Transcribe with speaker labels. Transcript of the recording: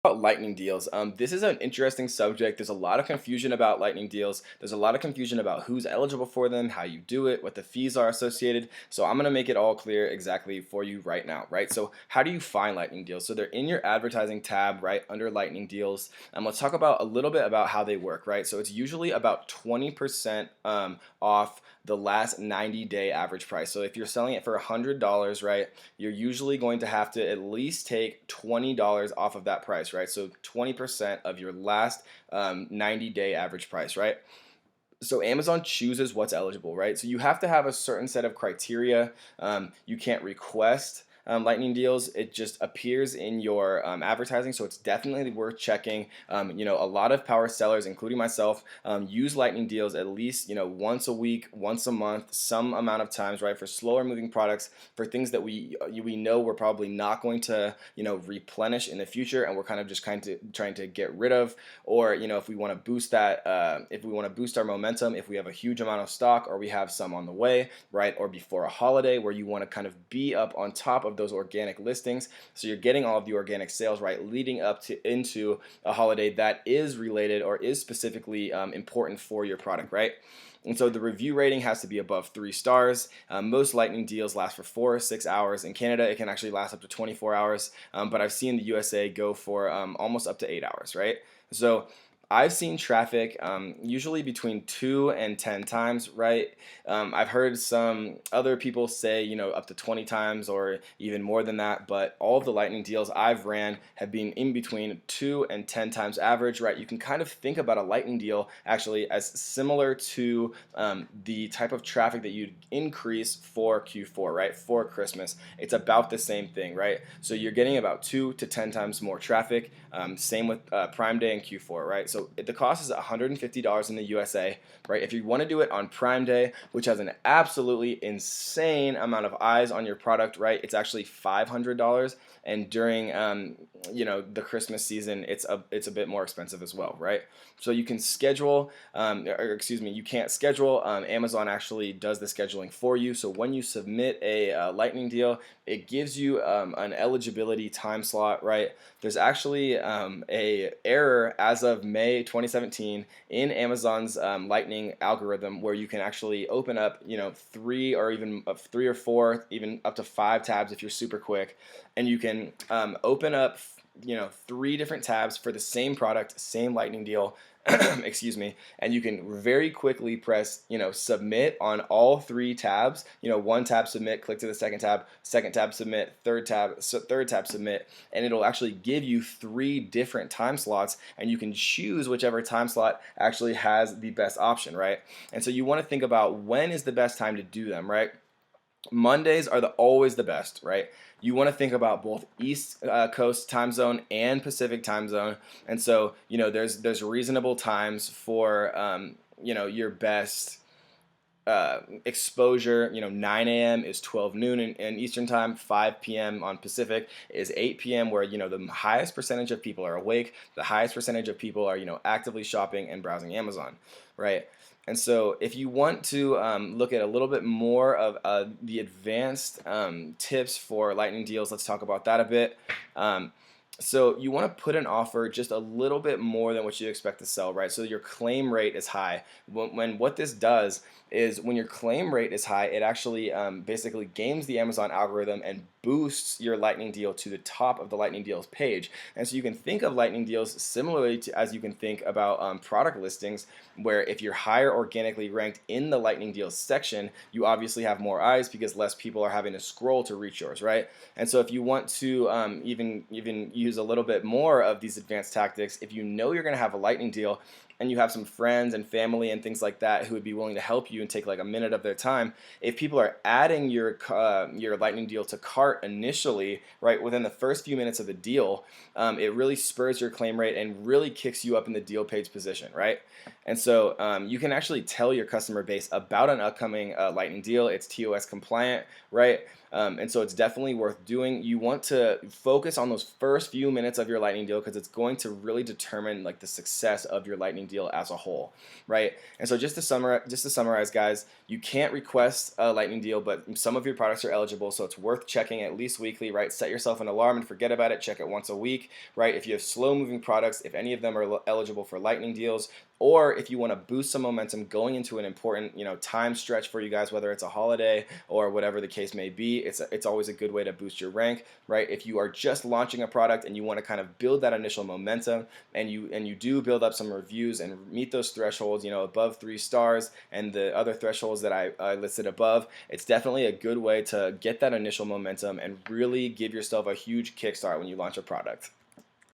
Speaker 1: About lightning deals. This is an interesting subject. There's a lot of confusion about lightning deals. There's a lot of confusion about who's eligible for them, how you do it, what the fees are associated. So I'm going to make it all clear exactly for you right now, right? So how do you find lightning deals? So they're in your advertising tab, right, under lightning deals. Let's talk about a little bit about how they work, right? So it's usually about 20% off the last 90-day average price. So if you're selling it for $100, right, you're usually going to have to at least take $20 off of that price, right? So 20% of your last 90-day average price, right? So Amazon chooses what's eligible, right? So you have to have a certain set of criteria. You can't request lightning deals. It just appears in your advertising, so it's definitely worth checking. A lot of power sellers, including myself, use lightning deals at least once a week, once a month, some amount of times, right? For slower moving products, for things that we know we're probably not going to replenish in the future, and we're kind of just trying to get rid of, or if we want to boost that, if we want to boost our momentum, if we have a huge amount of stock or we have some on the way, right? Or before a holiday where you want to kind of be up on top of those organic listings, so you're getting all of the organic sales, right, leading up to into a holiday that is related or is specifically important for your product, right? And so the review rating has to be above 3 stars. Most lightning deals last for 4 or 6 hours. In Canada, it can actually last up to 24 hours, but I've seen the USA go for almost up to 8 hours, right? So I've seen traffic usually between 2 and 10 times, right? I've heard some other people say, up to 20 times or even more than that, but all of the lightning deals I've ran have been in between 2 and 10 times average, right? You can kind of think about a lightning deal actually as similar to the type of traffic that you'd increase for Q4, right? For Christmas. It's about the same thing, right? So you're getting about 2 to 10 times more traffic. Same with Prime Day and Q4, right? So the cost is $150 in the USA, right? If you want to do it on Prime Day, which has an absolutely insane amount of eyes on your product, right? It's actually $500, and during the Christmas season, it's a bit more expensive as well, right? So you can schedule, you can't schedule. Amazon actually does the scheduling for you. So when you submit a lightning deal, it gives you an eligibility time slot, right? There's actually a error as of May 2017 in Amazon's lightning algorithm where you can actually open up 3 or even 3 or 4, even up to 5 tabs if you're super quick, and you can open up 3 different tabs for the same product, same lightning deal. Excuse me, and you can very quickly press submit on all 3 tabs. One tab submit, click to the second tab submit, third tab submit, and it'll actually give you 3 different time slots, and you can choose whichever time slot actually has the best option, right? And so you want to think about when is the best time to do them, right? Mondays are always the best, right? You want to think about both East Coast time zone and Pacific time zone, and so there's reasonable times for your best exposure. 9 a.m. is 12 noon in Eastern time, 5 p.m. on Pacific is 8 p.m. where the highest percentage of people are awake, the highest percentage of people are actively shopping and browsing Amazon, right? And so if you want to look at a little bit more of the advanced tips for lightning deals, let's talk about that a bit. So you want to put an offer just a little bit more than what you expect to sell, right? So your claim rate is high. When what this does is when your claim rate is high, it actually basically games the Amazon algorithm and boosts your lightning deal to the top of the lightning deals page. And so you can think of lightning deals similarly to as you can think about product listings, where if you're higher organically ranked in the lightning deals section, you obviously have more eyes because less people are having to scroll to reach yours, right? And so if you want to even use a little bit more of these advanced tactics, if you know you're going to have a lightning deal and you have some friends and family and things like that who would be willing to help you and take like a minute of their time, if people are adding your lightning deal to cart initially, right, within the first few minutes of the deal, it really spurs your claim rate and really kicks you up in the deal page position, right? And so you can actually tell your customer base about an upcoming lightning deal. It's TOS compliant, right? And so it's definitely worth doing. You want to focus on those first few minutes of your lightning deal because it's going to really determine like the success of your lightning deal as a whole, right? And so just to summarize, guys, you can't request a lightning deal, but some of your products are eligible, so it's worth checking at least weekly, right? Set yourself an alarm and forget about it. Check it once a week, right? If you have slow moving products, if any of them are eligible for lightning deals, or if you want to boost some momentum going into an important, time stretch for you guys, whether it's a holiday or whatever the case may be, it's always a good way to boost your rank, right? If you are just launching a product and you want to kind of build that initial momentum, and you do build up some reviews and meet those thresholds, above 3 stars and the other thresholds that I listed above, it's definitely a good way to get that initial momentum and really give yourself a huge kickstart when you launch a product.